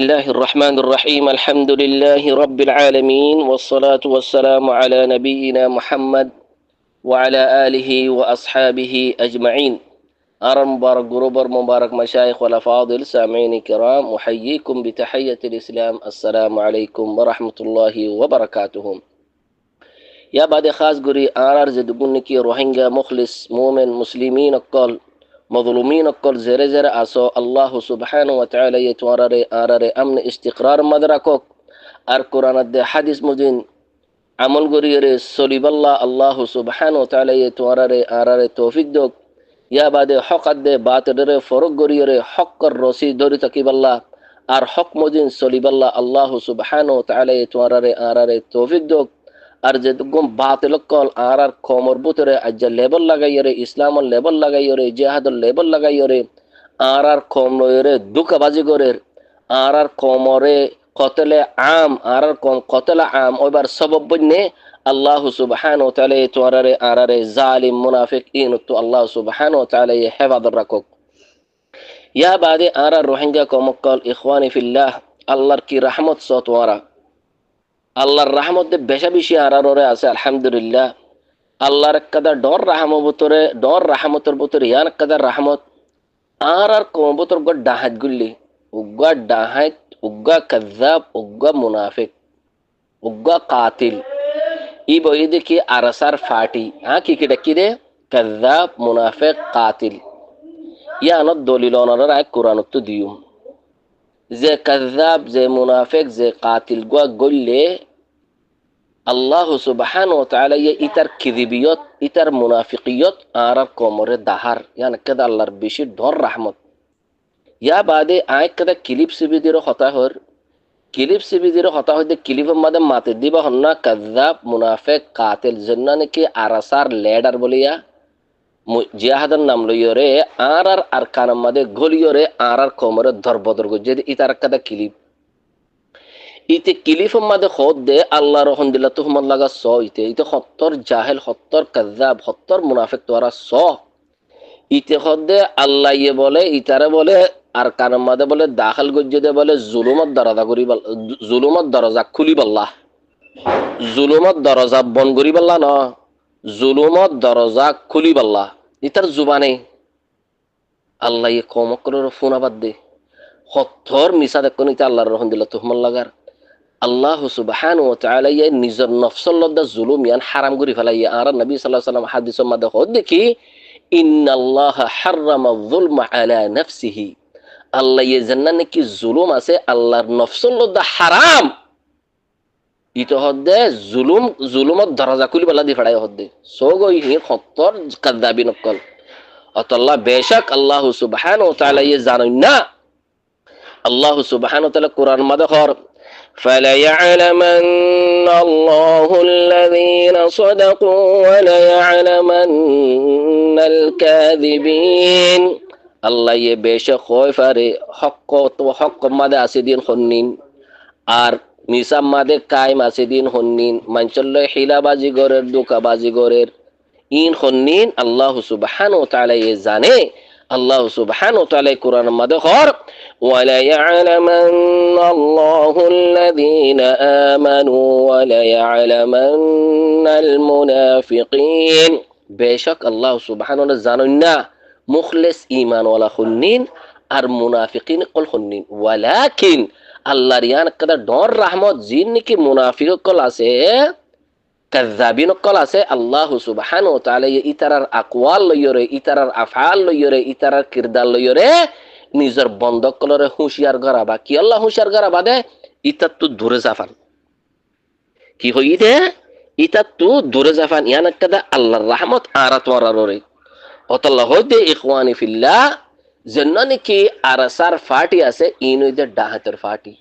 الله الرحمن الرحيم الحمد لله رب العالمين والصلاة والسلام على نبينا محمد وعلى آله وأصحابه أجمعين. أرى مبارك جروبر مبارك مشايخ والأفاضل سامعين كرام، أحييكم بتحية الإسلام. السلام عليكم ورحمة الله وبركاته. يا بعد خاص قري آرار زدقونك روهينجا مخلص مؤمن مسلمين القل مظلومين القل زر زر أسو الله سبحانه وتعالى يتوارر آرار أمن استقرار مدركوك القرآن الدي حديث مدين عمل قرير صليب الله سبحانه وتعالى يتوارر آرار توفيق دوك. يا بعد حق الدي باطل فرق قرير حق الرسي دوري تكيب الله আর হক মদিন সলিবাল্লাহ আল্লাহ সুবহানাহু ওয়া তাআলা এতওয়ারে আরারে তৌফিক দোক। আর যে গুম বাতিল কল আর কমর বুতরে আজ্জা লেবেল লাগাইরে ইসলামর লেবেল লাগাইরে জিহাদর লেবেল লাগাইরে আর কম নয়রে দুকাবাজি করে আর কমরে কতলে আম আর কম কতলে আম ওইবার সবব বন্নে আল্লাহ সুবহানাহু ওয়া তাআলা এতওয়ারে আরারে জালিম মুনাফিক ইনতু আল্লাহ সুবহানাহু ওয়া তাআলা হেফাজত রাখুক। ইয়া বাদে আরা রোহিঙ্গা কমকল ইখওয়ানি ফিল্লাহ আল্লাহর কি রহমত সতওয়ারা আল্লাহর রহমত বেশা বেশি আরারে আছে আলহামদুলিল্লাহ। আল্লাহর কাদার ডর রহমতের ভিতরে ইয়ান কাদার রহমত আর কমবতর গড ডাহাত গুল্লি উগ্গা ডাহাত উগ্গা কাযাব উগ্গা মুনাফিক উগ্গা কাতিল ই বইদে কি আরাসার ফাটি কি কি ডাকি দে কাযাব মুনাফিক কাতিল ইয়ানত দলিল অনার এক কোরআনত দিয়ুম যে কাযাব যে মুনাফিক যে কাতিল গো গল্লে আল্লাহ সুবহানাহু ওয়া তাআলা ইতার কিযিবিয়ত ইতার মুনাফিকিয়ত আর কোমরে দাহার ইয়ান কাদা আল্লাহর বেশি ডর রহমত। ইয়া বাদে আয় কাদা ক্লিপ সিবিদির হতা হইতে ক্লিপের মধ্যে মাতে দিবা হন্না কাযাব মুনাফিক কাতিল জন্নানে কি আরাসার লেডার বলিয়া জিহাদের নাম লইরে আর আরকানের মধ্যে গলিয়রে আর কোমরে ধরবদর গো যদি ইতার কাদা ক্লিপ ইতে কিলিফের মধ্যে খোদ দে আল্লাহ রহমদুল্লাহ তুহমত লাগা স ইতে সত্তর জাহেল সত্তর কাযাব সত্তর মুনাফিক তোরা স ইতে খোদ দে আল্লাহ ইয়ে বলে ইতারে বলে আর কানের মধ্যে বলে দাখিল গজ্জে বলে জুলুমত দরজা খুলিবাল্লাহ জুলুমত দরজা বন করিবাল্লাহ ন জুলুমত দরজা খুলিবাল্লাহ ইতার জুবানে আল্লাহ ইয়ে কমক করে ফোনাবাদ দে সত্তর মিসা দেখুন ইতা আল্লাহর রহমদুল্লাহ তুহমত লাগার আল্লাহ সুবহানাহু ওয়া তাআলা নিজের নফসর লদ্দা জুলুম ইয়ান হারাম করি ফেলাই। আর নবী সাল্লাল্লাহু আলাইহি ওয়াসাল্লাম হাদিসের মধ্যে হদ দেখি ইন্নাল্লাহা হাররামা যুলমা আলা নাফসিহি আল্লাহ ইয়ে জান্নাত নাকি জুলুম আছে আল্লাহর নফসর লদ্দা হারাম ইতো হদে জুলুমত দরজা খুলি বলা দি ফড়াই হদে সোগই হি খত্তর কাযাবি নকল আল্লাহ বেশক আল্লাহ সুবহানাহু ওয়া তাআলা ইয়ে জানেন না। আল্লাহ সুবহানাহু ওয়া তাআলা কুরআন মধ্যে খর فَلَيَعْلَمَنَّ اللَّهُ الَّذِينَ صَدَقُوا وَلَيَعْلَمَنَّ الْكَاذِبِينَ আল্লাহ ইয়ে বেশক হয় ফারে হক মধ্যে আছে দিন হন্নিন আর মিসাম মাদে কায়েম আছে দিন হন্নিন মানচল্লে হিলাবাজি গরের দুকাবাজি গরের ইন হন্নিন আল্লাহ সুবহানাহু ওয়া তাআলা ইয়ে জানে। আল্লাহ সুবহানাহু ওয়া তাআলা কুরআন মধ্যে খর ওয়ালা ইয়ালামান্নাল্লাহু আল্লাযীনা আমানু ওয়ালা ইয়ালামান্নাল মুনাফিকিন বেশক আল্লাহ সুবহানাহু ওয়া তাআলা জানেন না মুখলিস ঈমান ওয়ালা খুন্নিন আর মুনাফিকিন কল খুন্নিন ওয়ালাকিন আল্লাহর ইয়ান কাদা ডর রহমত জিন কি মুনাফিক কল আছে কাযাবিন কল আছে আল্লাহ সুবহানাহু ওয়া তাআলা ইতারার আকওয়াল লইরে ইতারার আফআল লইরে ইতারার কিরদার লইরে নিজের বন্ধক কলরে হুঁশিয়ার গরাবা কি আল্লাহ হুঁশিয়ার গরাবা দে ইতা তো দূরে জাফান কি হইতে ইতা তো দূরে জাফান ইয়ান কাদা আল্লাহর রহমত আরাত ওয়ারারে অতল্লাহ হইতে ইখওয়ানি ফিল্লাহ জন্নানে কি আরাসার ফাটি আছে ইনইতে ডাহাতের ফাটি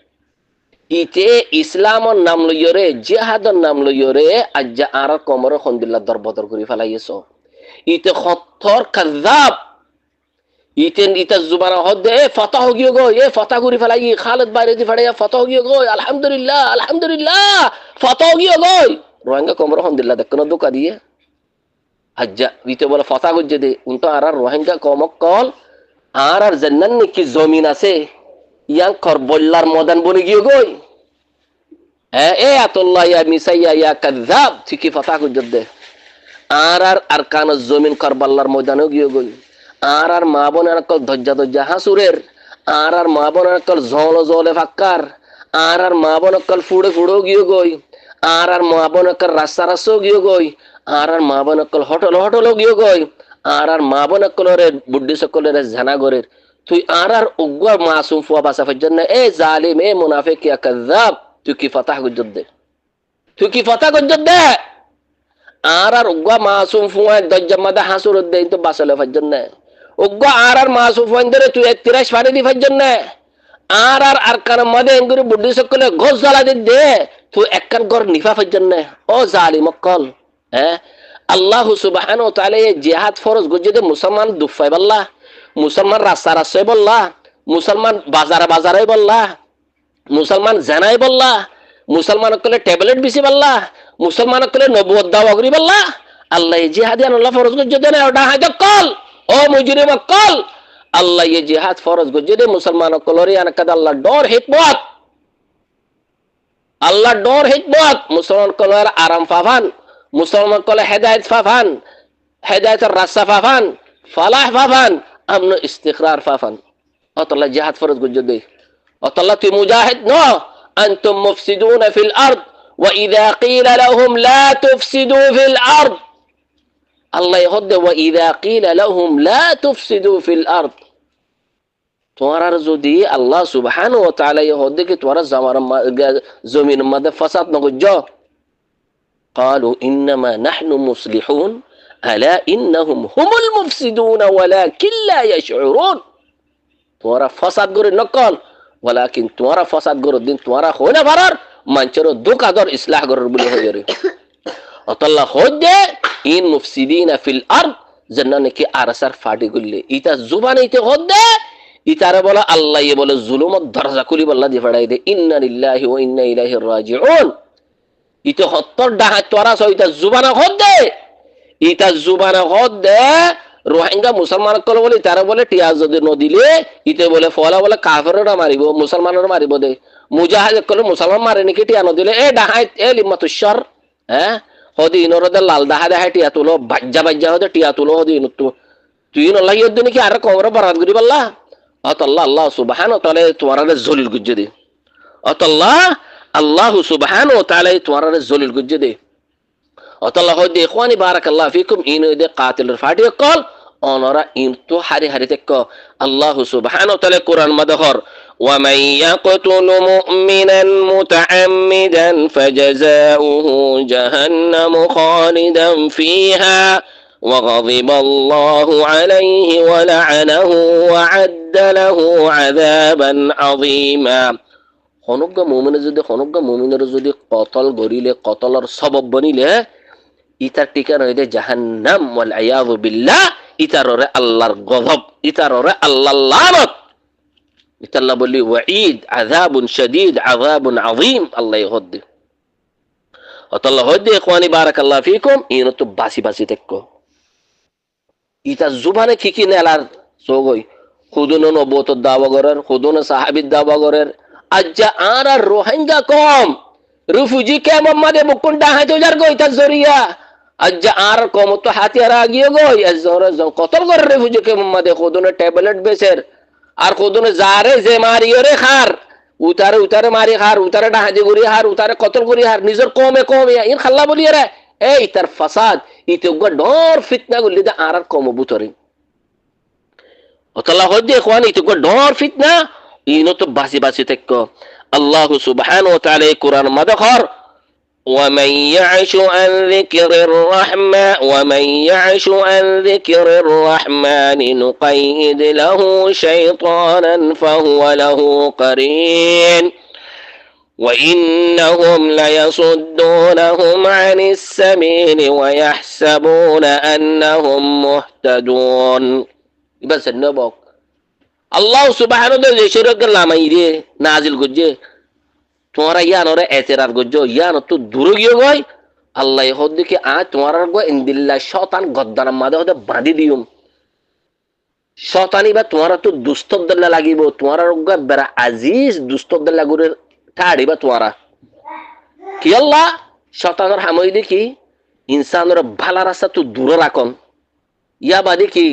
ইতে ইসলামর নাম লইরে জিহাদর নাম লইরে আজ্জা আর কমর খন্দিল্লাহ দরবদর করি ফেলাইছ ইতে সত্তর কাযাব ইতে জুবানা হদে ফাতা হগিও গো ফাতা করি ফেলাই খালেদ বাইরে দি ফড়াইয়া ফাতা হগিও গো আলহামদুলিল্লাহ ফাতা হগিও গো রোহিঙ্গা কমর খন্দিল্লাহ দেখনো দুকা দিয়ে আজ্জা ইতে বলে ফাতা গজ্জে দে উনতো আর রোহিঙ্গা কমক কল আর জান্নাত নাকি জমিন আছে ইয়াং কর বল্লার মদান বনে গিয়ে গই এ আতুল্লাহ ইয়া মিসাইয়া ইয়া কাযাব ঠিকই কথা কইজত দে আর আরকান জমিন করবাল্লার ময়দানে গিয়ে গই আর মা বোনের কল ধজ্জা হাসুরের আর মা বোনের কল জলে ফাক্কার আর মা বোনের কল ফুড়ে গিয়ে গই আর মা বোনের কল রাস্তা গিয়ে গই আর মা বোনের কল হোটেল গিয়ে গই আর মা বোনের কলরে বুদ্ধি সকলের জানা গরের তুই আর উগ্র মাসুম ফুয়া বাসা ফজন্য এ জালিম এ মুনাফিক ইয়া কাযাব তুই কি ফাতাহ গজ্জত দে তুই কি ফাতাহ গজ্জত দে আর উগ্র মাসুম ফুয়া দজ্জামাদা হাসুর দে তো বাসলে ফজন্য উগ্র আর মাসুম ফুয়া ধরে তুই 31 ফাড়ি দি ফজন্য আর কার মদে এঙ্গুরি বুদ্ধি সকলে ঘোষ জ্বালা দে তুই একখান গর নিফা ফজন্য ও জালিম কল হ্যাঁ আল্লাহ সুবহানাহু ওয়া তাআলা জিহাদ ফরজ গজ্জে মুসলমান দুফাই বল্লাহ মুসলমান রাস্তায় বললা মুসলমান বাজারে বললা মুসলমান জানাই বললা মুসলমান কলে ট্যাবলেট বেশি বললা মুসলমান কলে নবুয়ত দাওয়া করি বললা আল্লাহ জিহাদ আল্লাহ ফরজ গজ্জে দেন ওটা হাইদ কল ও মুজরিম কল আল্লাহ জিহাদ ফরজ গজ্জে দে মুসলমান কলরি আনকাদ আল্লাহ ডর হিকমত মুসলমান কলর আরাম ফাফান মুসলমান কলে হেদায়েত ফাফান হেদায়েতের রাস্তা ফাফান ফালাহ ফাফান আমন ইস্তিকরার ফাফান অতল্লাহ জিহাদ ফরজ গজ্জে দে অতল্লাহ তুই মুজাহিদ ন আনতুম মুফসিদুন ফিল আরদ ওয়া ইযা কিলা লাহুম লা তুফসিদু ফিল আরদ আল্লাহ হদ্দে ওয়া ইযা কিলা লাহুম লা তুফসিদু ফিল আরদ তোমরা যদি আল্লাহ সুবহানাহু ওয়া তাআলা হদ্দে কি তোমরা জমিন মধ্যে ফাসাদ ন গজ্জো قالوا انما نحن مصلحون الا انهم هم المفسدون ولكن لا يشعرون তোমরা ফাসাদ করে নকল ওয়ালাকিন তোমরা ফাসাদ করে দিন তোমরা হইনা পারার মানচের দুকাদর ইসলাহ করার বলে হয়ে রে আল্লাহ হদে ইন মুফসিদিনা ফিল আরদ জান্নানে কি আরসার ফাটি গলে ইতা জুবানে ইতে হদে ইতারে বলে আল্লাহ বলে জুলুমত দরজা খুলি বল্লা দি ফড়াই দে ইন্না লিল্লাহি ওয়া ইন্না ইলাইহি রাজিউন ইতে হত্তর ডাহা তোরা সইতা জুবানা হদে রোহিঙ্গা মুসলমান কল বলে তারা বলে টিয়াজ যদি নদিলে ইতে বলে ফলা বলে কাফেররা মারিব মুসলমানরা মারিব দে মুজাহিদ কল মুসলমান মারে নাকি টিয়া নদিলে এ ডাহাই এ লিমাতুশর হ্যাঁ হদি ইনরদে লাল ডাহা টিয়া তুলো বাজ্জা হদে টিয়া তুলো হদি ইনতু তুই নল্লাহ ইয়দ নাকি আর কমরে বরাদ করি বল্লা আল্লাহ সুবহানাহু ওয়া তাআলা তোমারে জলিল গুজ্জে দে আল্লাহ সুবহানাহু ওয়া তাআলা তোমারে জলিল গুজ্জে দে আল্লাহ হদে ইখওয়ানি বারাকাল্লাহু ফিকুম ইন দে কাতিলের ফাটি কল অনরা ইনতো হারি তেক আল্লাহ সুবহানাহু ওয়া তাআলা কুরআন মাদহর ওয়া মান ইয়াকতুলু মুমিনান মুতাআম্মিদান ফাজাযাউহু জাহান্নামু খালিদান ফিহা وغضب الله عليه ولعنه وعد له عذابا عظيما হনগ্গ মুমিনের যদি কতল গরিলে কতলর সবব বনিলে ইতার ঠিকানা হইতে জাহান্নাম ওয়াল আয়াযু বিল্লাহ ইতাররে আল্লাহর গজব ইতাররে আল্লাহর লানত ইতাল্লাহ বলি ওয়াঈদ আযাবুন শাদীদ আযাবুন আযীম আল্লাহ হদ্দে আল্লাহ হদ্দে ইখওয়ানি বারাকাল্লাহু ফিকুম ইনতো বাসি তেকো ইতা জুবানে কি নেলার সোগই খুদুন নবুয়ত দাওয়া করার খুদুন সাহাবীর দাওয়া করার আজ্জা আর রোহিঙ্গা কম রিফিউজি কে মোহাম্মদে বুকুন্ডা হাজার গই তা জরিয়া আজ্জা আর কম তো হাতিয়ার আগিয়ে গই আজর কতল করে রিফিউজি কে মোহাম্মদে খুদুন ট্যাবলেট বেসের আর খুদুন জারে যে মারিয়রে খার উতারে মারি খার উতারে ডাহাজি গুরি হার উতারে কতল গুরি হার নিজর কমে ইন খাল্লা বলিয়ে রে এই তার ফাসাদ ইতে ডর ফিতনা গুলি দে আর কম বুতরে আল্লাহ হদে ইখওয়ানি ইতে ডর ফিতনা ইনো তো বাসি তেক আল্লাহ সুবহানাহু ওয়া তাআলা কুরআন মাদখর ومن يعش عن ذكر الرحمن نقيد له شيطانا فهو له قرين وإنهم ليصدونهم عن السبيل ويحسبون أنهم مهتدون بس النبوك الله سبحانه وتعالى شرك লামাইরে নাজিল গজে তোমরা ইয়ানরে এতেরার গজো ইয়ান তো দূর গিয়ে গয় আল্লাহ হদ্দিকে আ তোমার গো ইনদিল্লাহ শয়তান গদ্দার মাদে হদে বাঁধি দিউম শতানি বা তোমারা তো দুস্তদ্দল লাগিব তোমার বেড়া আজিজ দুস্তদ্দল লাগুরে ঠাড়িবা তোমারা কি আল্লাহ শতানোর হামই দেখি ইনসানোর ভালা রাস্তা তো দূরে রাখন ইয়া বাদে কি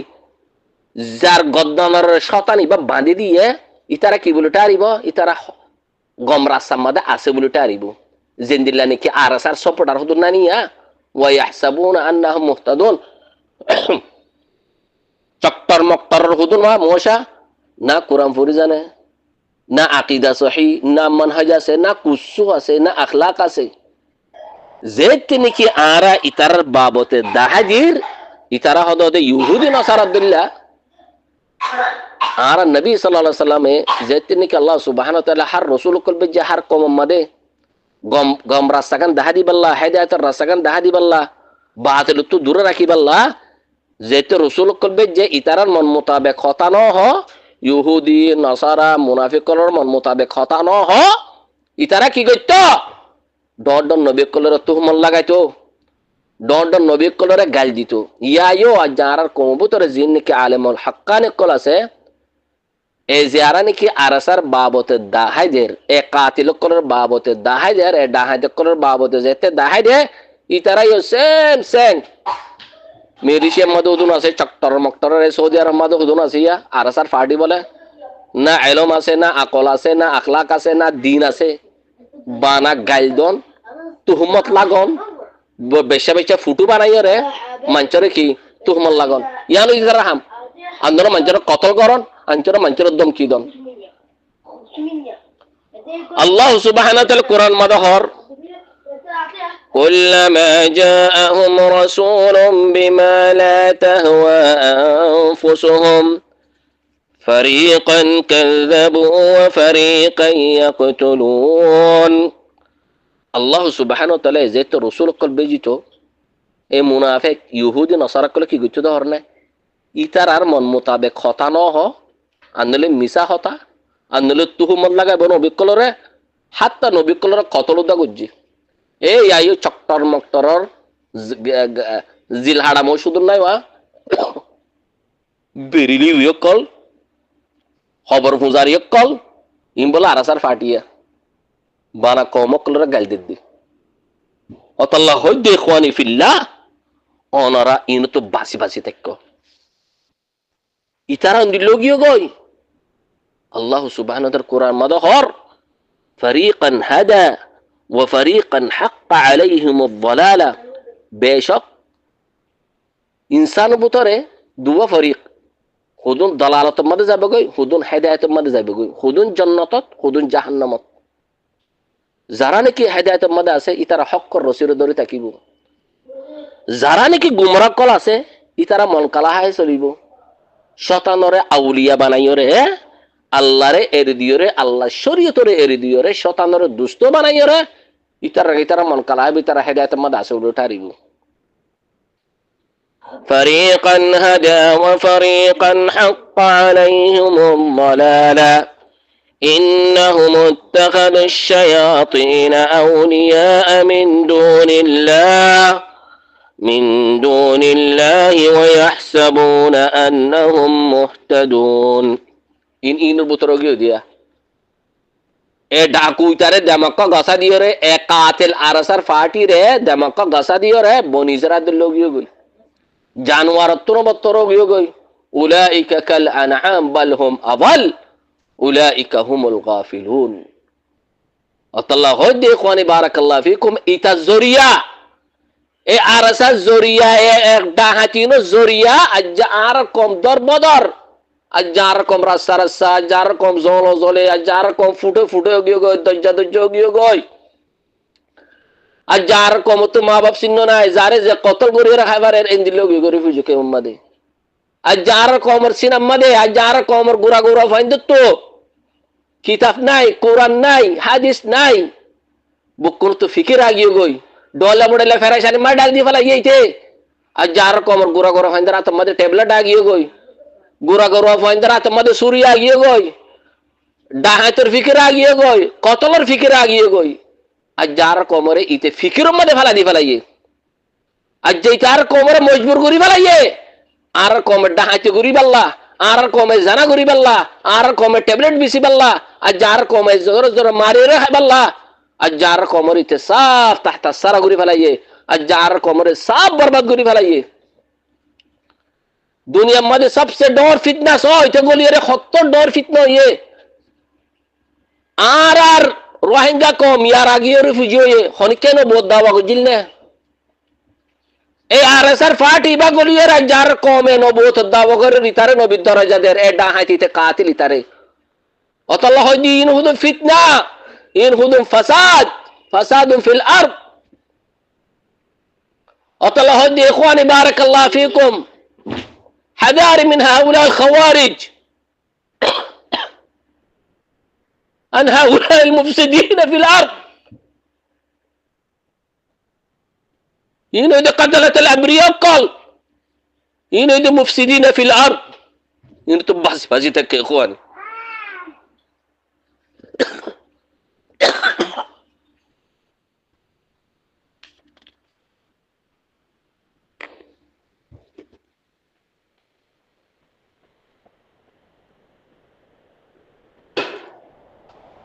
যার গদ্দানোর শতানি বা বাঁধি দিয়ে ইতারা কি বলে টারিব ইতারা গম রাস্তার মধ্যে আছে বলে টারিব জেন্দিল্লা নাকি আর আসার সপোর্টার হতো না নিয়া ওয়াইহসাবুনা আন্নাহুম মুহতাদুন চক্কর মক্কর হতুন মা মশা না কোরআন পড়ি জানে না আকিদা সহি না মানহাজ আছে না কুসু আছে না আখলাক আছে যেতে নাকি আরা ইতারার বাবতে দাহাজির ইতারা হদতে ইহুদি নাসারাদুল্লাহ আর নবী সাল্লাল্লাহু আলাইহি সাল্লামে যেতে নাকি আল্লাহ সুবহানাহু ওয়া তাআলা হার রাসূল কলবে যে হার কম মাদে গম গম রাস্তাগান দাহাদি বাল্লাহ হেদায়েতের রাস্তাগান দাহাদি বাল্লাহ বাতিল তো দূরে রাখি বাল্লাহ যেতে রসুল করবে যে ইতারার মন মোতাবেক হতা ন হ ইহুদি নাসারা মুনাফিকর মন মোতাবেক হতা ন হ ইতারা কি করত ডর ডর নবী কলরে তুহমল লাগাইতো ডর ডর নবী কলরে গাল দিত ইয়ায়ো আর যারার কমবুতরে জিন নাকি আলেমুল হাক্কানি কল আছে এই যারা নাকি আরাসার বাবতে দাহাইদের এ কাতিল কলর বাবতে দাহাইদের এ দাহাইদের কলর বাবতে যেতে দাহাইদে ইতারা ইও সেম সেম মেরিশিয়ার মধ্যে উদুন আছে চক্টর মক্টর সৌদি আরব মধ্যে উদুন আছে ইয়া আরাসার ফাটি বলে না এলম আছে না আকল আছে না আখলাক আছে না দিন আছে বানা গাইলদন তুহমত লাগন বেশা বেশা ফুটু বানাই রে মঞ্চরে কি তুহমত লাগন ইয়ানো ইজারা হাম আন্দোলন মঞ্চরে কতল করন আঞ্চরে মঞ্চরে দম কি দন আল্লাহ সুবহানাহু ওয়া তাআলা কোরআন মধ্যে হর كلما جاءهم رسول بما لا تهوى أنفسهم فريقا كذبوا وفريقا يقتلون الله سبحانه وتعالى زيت رسول قل بيجيتو اي منافق يهودي نصارى كل كي گچو دهرنا ইতার আর মন মোতাবেক হতা ন হ আনলে মিসা হতা আনলে তুহমত লাগাইব নবিকলরে হাত্তা নবিকলরে কতল দা গজ্জি এই আইও চক্টর মক্টরর জিলহাড়া মৌসুদুর নাই ওয়া বেরিলি উয়কল খবর ফুজারি কল ইমবলা আরাসার ফাটিয়া বানা কমকলরে গাল দিদি অতাল্লাহ হইদ ইখওয়ানি ফিল্লাহ অনারা ইন তো বাসি বাসি তেক্ক ইতারা দিলগিও গই আল্লাহ সুবহানাহু ওয়া তাআলা কোরআন মাদহর ফারিকান হাদা وفريقا حق عليهم الضلاله বেশক ইনসান বুতরে দুয়া ফরিক হুদুন দালালতের মধ্যে যাবে গই হুদুন হেদায়েতের মধ্যে যাবে গই হুদুন জান্নাতত হুদুন জাহান্নামত যারা নাকি হেদায়েতের মধ্যে আছে ইতারা হক্কর রসির ধরে থাকিব যারা নাকি গুমরাহ কল আছে ইতারা মন কালাহায় চলিব শতানরে আউলিয়া বানাইরে আল্লাহরে এরি দিয়রে আল্লাহ শরীয়তরে এরি দিয়রে শতানরে দুষ্ট বানাইরে ইতারা মন কালাহায় ইতারা হেদায়েতের মধ্যে আছে উঠারিব فريقا هدى وفريقا حق عليهم الضلالة إنهم اتخذوا الشياطين أولياء من دون الله ويحسبون أنهم مهتدون إن البطرقية دي এ ডাকু ইতারে দেমাক্কা গসা দিও রে এ কাতিল আরাসার ফাটি রে দেমাক্কা গসা দিও রে বনিজরাদের লগিও গই জানোয়ার বত্তর গিয়ে গই উলাইকা কাল আনআম বাল হুম আযাল উলাইকা হুমুল গাফিলুন আল্লাহ হয় দেখওয়ানি বারাকাল্লাহু ফিকুম ইতা জরিয়া এ আরাসা জরিয়া এ একটা হাতিনো জরিয়া আজ্জা আর কম দর বদর আজ্জা আর কম রাস্তা রাস্তা আজ্জা আর কম জলো জলে আজ্জা আর কম ফুটে ফুটে গিয়ে গই দজ্জা দজ্জা গিয়ে গই আর যার কমতো মা বাপ চিহ্ন নাই যারে যে কতল করিয়ে রাখাবার এন্দিল গরি ফুজুকে উম্মাদে আর যার কমর সিনাম্মাদে আর যার কমর গুড়া গুড়া ফাইন্দত্ত কিতাব নাই কোরআন নাই হাদিস নাই বুকুর তো ফিকির আগিয়ে গই ডলা মোডেলে ফেরাইছানি মা ডাক দিয়ে ফেলা গিয়েছে আর যার কমর গুড়া গুড়া ফাইন্দার তোমাদের ট্যাবলেট আগিয়ে গই গুড়া গুড়া ফাইন্দার তোমাদের সুরি আগিয়ে গই ডাহাতের ফিকির আগিয়ে গই কতলর ফিকির আগিয়ে গই আর যার কোমরে ইতে ফিকিরের মধ্যে ফেলা দি ফেলাইয়ে আর যে তার কোমরে মজবুর করি ফেলাইয়ে আর কোমর ডাহাইতে করি পাল্লা আর কমে জানা করি পাল্লা আর কমে ট্যাবলেট বেশি পাল্লা আর যার কমে জোর জোর মারি রে পাল্লা আর যার কমরিতে সাফ তাহতা সারা ঘুরি ফেলাইয়ে আর যার কমরে সাফ বরবাদ ঘুরি ফেলাইয়ে দুনিয়ার মধ্যে সবচেয়ে ডর ফিতনা সইতে বলি রে 70 ডর ফিতনা ইয়ে আর রোহিঙ্গা কম ইয়ার আগে রিফিউজি হয়ে হন কেন বোধ দাওয়া বুঝিল না এই আরএসআর পার্টি বা গলিয়ে যার কমে নবুত দাওয়া করে রিতারে নবী দরজাদের এ ডাহাইতে কাতিল ইতারে অতল্লাহ দিন হুদুম ফিতনা ইন হুদুম ফাসাদ ফাসাদুন ফিল আরদ অতল্লাহ দি ইখওয়ানি বারাকাল্লাহু ফিকুম حذار من هؤلاء الخوارج عن هؤلاء المفسدين في الأرض إذا قتلت الأبرياء قال إذا مفسدين في الأرض إذا تبحث بازيتك يا إخواني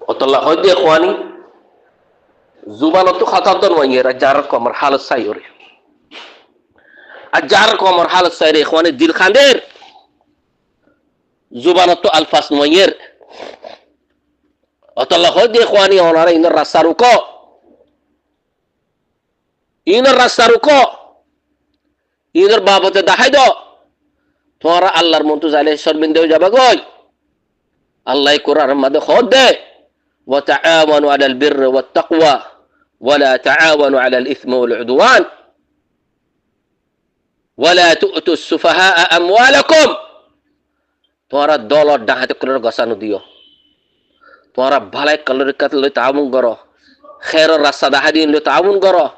وطلع هدي إخواني زبانة خطر وينير أجاركم مرحلة سيوري أجاركم مرحلة سيوري إخواني ديل خاندير زبانة ألفاس وينير وطلع هدي إخواني هنارا إن الرساروكو إن الرساروكو إن البابة دحيدو تورا الله المنتوز عليه السلام من دو جابقوي الله يقول رمضة خود ده وتعاونوا على البر والتقوى ولا تعاونوا على الإثم والعدوان ولا تؤتوا السفهاء أموالكم تورا الدولار دهات كلر غسانو ديو تورا بھلائی كلر قتل تعاون کرو خير الرسا دهادين لو تعاون کرو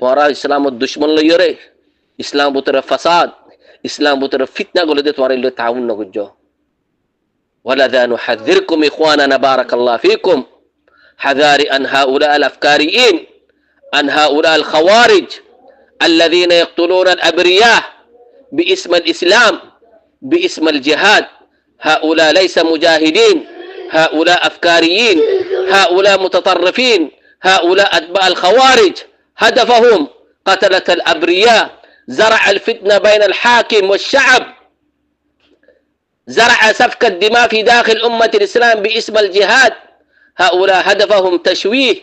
تورا اسلام الدشمن لو يري اسلام بطر فساد اسلام بطر فتنة قول دي تورا لو تعاون نگجو ولذا نحذركم إخواننا بارك الله فيكم حذار أن هؤلاء الأفكاريين أن هؤلاء الخوارج الذين يقتلون الأبرياء باسم الإسلام باسم الجهاد هؤلاء ليس مجاهدين هؤلاء أفكاريين هؤلاء متطرفين هؤلاء أتباع الخوارج هدفهم قتلة الأبرياء زرع الفتنة بين الحاكم والشعب زرع سفك الدماء في داخل أمة الإسلام باسم الجهاد هؤلاء هدفهم تشويه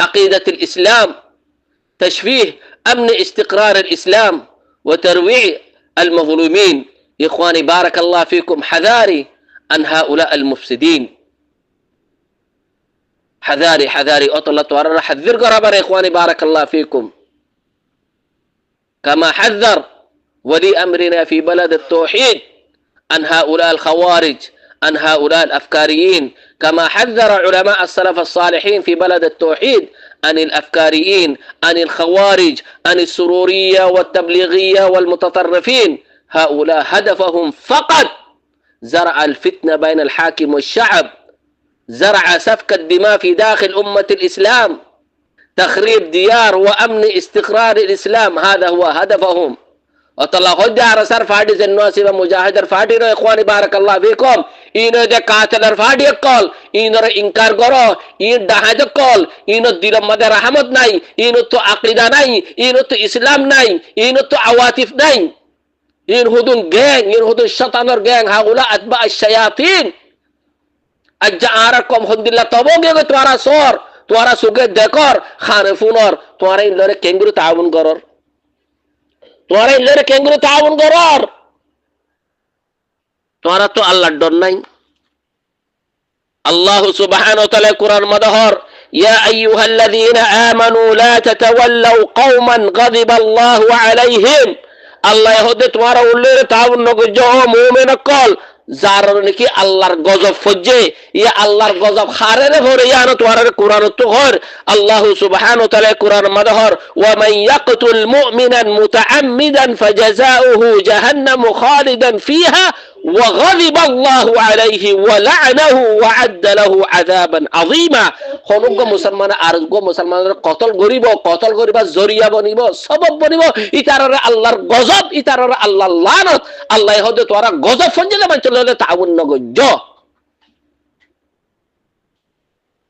عقيدة الإسلام تشويه أمن استقرار الإسلام وترويع المظلومين إخواني بارك الله فيكم حذاري عن هؤلاء المفسدين حذاري حذاري أطلت ورر حذر قربر إخواني بارك الله فيكم كما حذر ولي أمرنا في بلد التوحيد عن هؤلاء الخوارج عن هؤلاء الأفكاريين كما حذر علماء السلف الصالحين في بلد التوحيد عن الأفكاريين عن الخوارج عن السرورية والتبليغية والمتطرفين هؤلاء هدفهم فقط زرع الفتنة بين الحاكم والشعب زرع سفك الدماء في داخل أمة الإسلام تخريب ديار وأمن استقرار الإسلام هذا هو هدفهم وطلع خد عرسر فادي زنواسي ومجاهدر فادي رو إخواني بارك الله فيكم إنه ده قاتلر فادي قال إنه إنكار کرو إنه دهاج قال إنه دلم مده رحمت ناي إنه تو عقيدة ناي إنه تو إسلام ناي إنه تو عواطف ناي إنه هدون جان إنه هدون شطانر جان هؤلاء أتباع الشياطين أجعاركم خد الله طبوغي توارا صور توارا سوغي دكور خانفونور توارا إن لره كنگرو تعاون کرور তোরা ইল্লারে কেঙ্গুরু তাআউন করর তোরা তো আল্লাহর ডর নাই আল্লাহ সুবহানাহু ওয়া তাআলা কুরআন মাদহর ইয়া আইয়ুহাল্লাযীনা আমানু লা তাতাওয়াল্লাউ কওমান গাযিবাল্লাহু আলাইহিম আল্লাহ হদে তোরা উল্লেরে তাআউন নগজো মুমিন কল যার নাকি আল্লাহর গজব ফজে ইয়া আল্লাহর গজব খারেরে ভরে ইয়ানো তোরার কুরআন তো হর আল্লাহ সুবহানাহু ওয়া তাআলা কুরআন মাদহর ওয়া মান ইয়াকতুল মুমিনান মুতাআম্মিদান ফাজাযাউহু জাহান্নাম খালিদান ফিহা وغضب الله عليه ولعنه وعد له عذابا عظيما হনুগ মুসলমান আর গো মুসলমানের কতল করিবা জরিয়া বনিব সবব বনিব ইতারার আল্লাহর গজব ইতারার আল্লাহর লানত আল্লাহ হদে তোরা গজব ফঞ্জলে মান চলে তাউন নগজ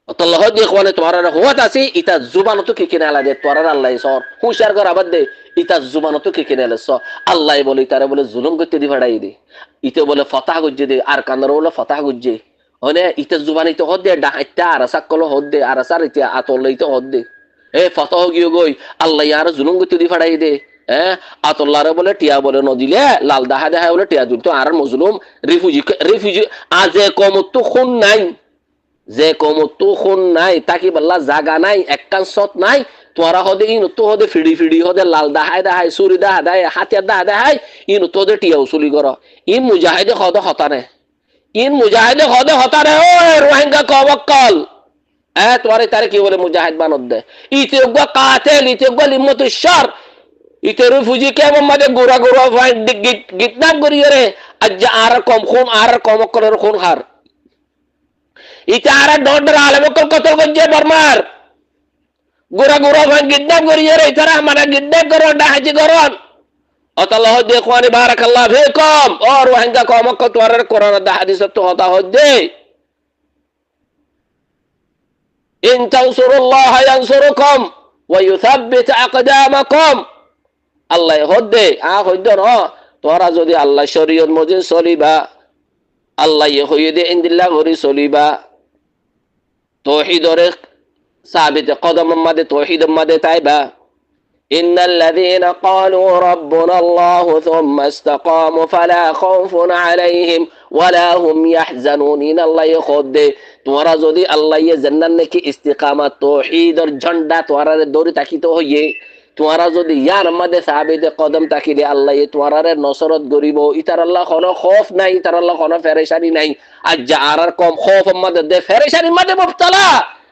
অতল্লাহ দিয়ে কোনে তোরা হুয়াত আছে ইতা জুবানত কি কিনালা দে তোরা আল্লাহ সর হুশিয়ার কর আবাদ দে ইতা জুবানত কি কিনালা স আল্লাহ বলে তারা বলে জুলুম করতে দি ফাড়াই দে ইতে বলে ফতাহ গজ্জে দে আর কান্দর বলে ফতাহ গজ্জে ওনে ইতে জুবানি তো হদ দে ডাইটা আর সাকল হদ দে আর সার ইতে আতলাই তো হদ দে এ ফতাহ গিয়ে গই আল্লাহ আর জুলুম করতে দি ফাড়াই দে আতল্লাহরে বলে টিয়া বলে নদিলে লাল দাহা দেহা বলে টিয়া দুল তো আর মজলুম রিফিউজি আজে কমত খুন নাই যে কমতো খুন নাই তাকি বল্লা জাগা নাই একখান সত নাই তোরা হদে ইন তো হদে ফিড়ি হদে লাল দাহাই সুরি দাহাই হাতিয়ার দাহাই ইন তো হদে টিয়া উসুলি কর ইন মুজাহিদে হতানে ও রোহিঙ্গা কবক্কল তোরে তারে কি বলে মুজাহিদ বানদ দে ইতে উগা কাতেল ইতে উগা লিম্মতুশার ইতে রিফিউজি কে মধ্যে গোরা ফাইন গিটনাপ করিয়ে রে আজ আর কম খুন আর কমক্কলের খুন হার ইতারা ডর আলমকল কতল গজ্জে বর্মার গোরা ভান গিড্ডাপ করিয়ে রে ইতারা মানে গিড্ডাপ করন ডাহাজি করন অতাল্লাহ দেখওয়ানি বারাকাল্লাহ ফিকুম ও রোহিঙ্গা কমক তোরার কোরআন দা হাদিস তো হতা হদে ইন তানসুরুল্লাহ ইয়ানসুরুকুম ওয়া ইউসাব্বিত আকদামাকুম আল্লাহ হদে হইদ ন তোরা যদি আল্লাহ শরীয়ত মজিদ চলিবা আল্লাহ হইদে ইনদিল্লাহ গরি চলিবা توحيد ثابت قدم مد توحيد مد تايبا إن الذين قالوا ربنا الله ثم استقاموا فلا خوف عليهم ولا هم يحزنون إن الله يخد تورا زودي الله يزنن كي استقامة توحيد الجنة تورا دوري تاكي تو هي تورا زودي يا مد ثابت قدم تاكي دي الله تورا نصرت غريبو إتر الله خنا خوف ناي إتر الله خنا فرشاني ناي আজ্জারার কম খৌফ মধ্যে দে ফেরেশানির মধ্যে মুবতালা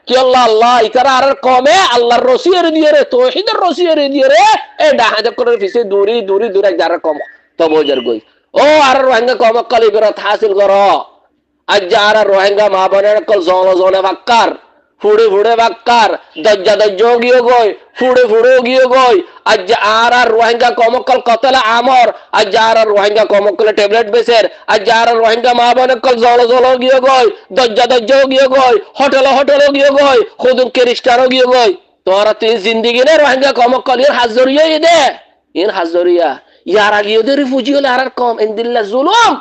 কি আল্লাহ ইতারার কমে আল্লাহর রসিয়ের দিয়ে রে তাওহীদের রসিয়ের দিয়ে রে এ ডাহাজে করে ফিসে দূরি যারা কম তবজর গই ও আর রোহিঙ্গা কম কলি বিরত হাসিল করো আজ্জারার রোহিঙ্গা মা বোনের কল জোনে বাক্কার ফুড়ে বাক্কার দজ্জা গিয়ে গই ফুড়ে গিয়ে গই আজ আর রোহিঙ্গা কমকল কতলা আমর আজ আর রোহিঙ্গা কমকল ট্যাবলেট বেসের আজ আর রোহিঙ্গা মা বনকল জল গিয়ে গই দজ্জা গিয়ে গই হোটেল গিয়ে গই খুদুম খ্রিস্টানও গিয়ে গই তোরা তুই জিন্দেগি নে রোহিঙ্গা কমকল এর হাজরিয়া ইন হাজরিয়া ইয়ার আগে ওদের রিফিউজি হলে আর কম ইনদিল্লাহ জুলুম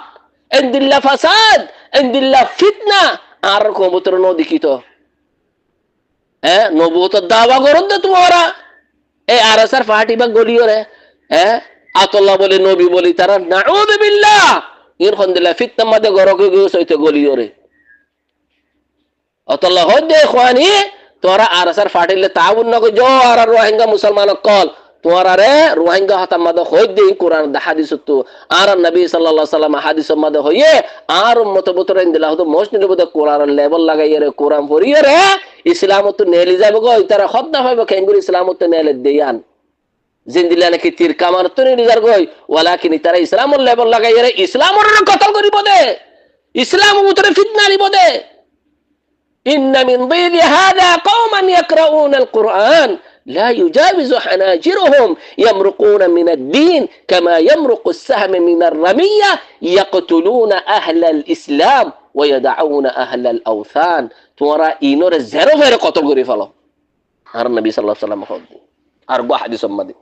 ইনদিল্লাহ ফাসাদ ইনদিল্লাহ ফিতনা আর কবুতর নদিকিত নবুয়তের দাওয়া করুন দে তোমরা এই আরসার পার্টি বা গলিও রে আতাল্লাহ বলে নবী বলি তারা নাউযু বিল্লাহ ইন খন্দিলা ফিতনা মধ্যে গরকে গইতে গলিও রে আতাল্লাহ হদে ইখওয়ানি তোরা আরসার পার্টিলে তাউন নগো জো আর রোহিঙ্গা মুসলমান কল তোরা রে রোহিঙ্গা হাতা মধ্যে হদে কোরআন দা হাদিস তো আর নবী সাল্লাল্লাহু আলাইহি সাল্লাম হাদিস মধ্যে হইয়ে আর উম্মত বুতরে ইনদিল্লাহ তো মসজিদ মধ্যে কোরআন লেভেল লাগাইয়ে রে কোরআন পড়িয়ে রে ইসলামত নেলি যাবে গো তারা খদ্দা পাবে কেঙ্গুর ইসলামত নেলে দেয়ান জিন্দিলা নাকি তীর কামান তো নেলি যার গই ওয়ালাকিন তারা ইসলামর লেভেল লাগাইয়ে রে ইসলামর কতল করিব দে ইসলাম উতরে ফিতনা নিব দে ইন্না মিন দিদি হাদা কওমান ইয়াকরাউনাল কুরআন لا يجاوز حناجرهم يمرقون من الدين كما يمرق السهم من الرمية يقتلون أهل الإسلام ويدعون أهل الأوثان تورا إنور الزيرو غير قتل غري فلو هر النبي صلى الله عليه وسلم خد أربع حديث مدي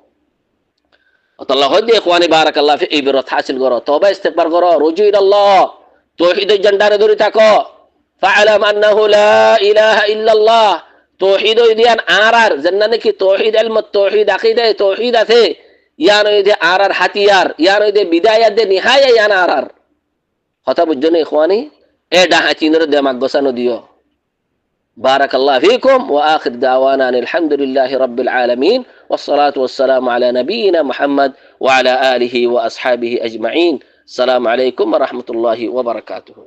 الله خد إخواني بارك الله في إبرة حاصل غرا توبة استغفار غرا رجوع إلى الله توحيد الجندار دوري تاكو فاعلم أنه لا إله إلا الله توحيد يديان آرار زنانه کی توحید علم توحید عقیده توحید আছে ইয়ানো ইদে আরার হাতিয়ার ইয়ানো ইদে বিদায়াত দে নিহায়া ইয়ান আরার কথা বুঝজনে ইখওয়ানি এ ডাহা চিনর দিমাগ গোসানো দিও বারাকাল্লাহু ফিকুম ওয়া আখির দাওয়ানা আলহামদুলিল্লাহি রাব্বিল আলামিন والصلاه والسلام على نبينا محمد وعلى اله واصحابه اجمعين السلام عليكم ورحمه الله وبركاته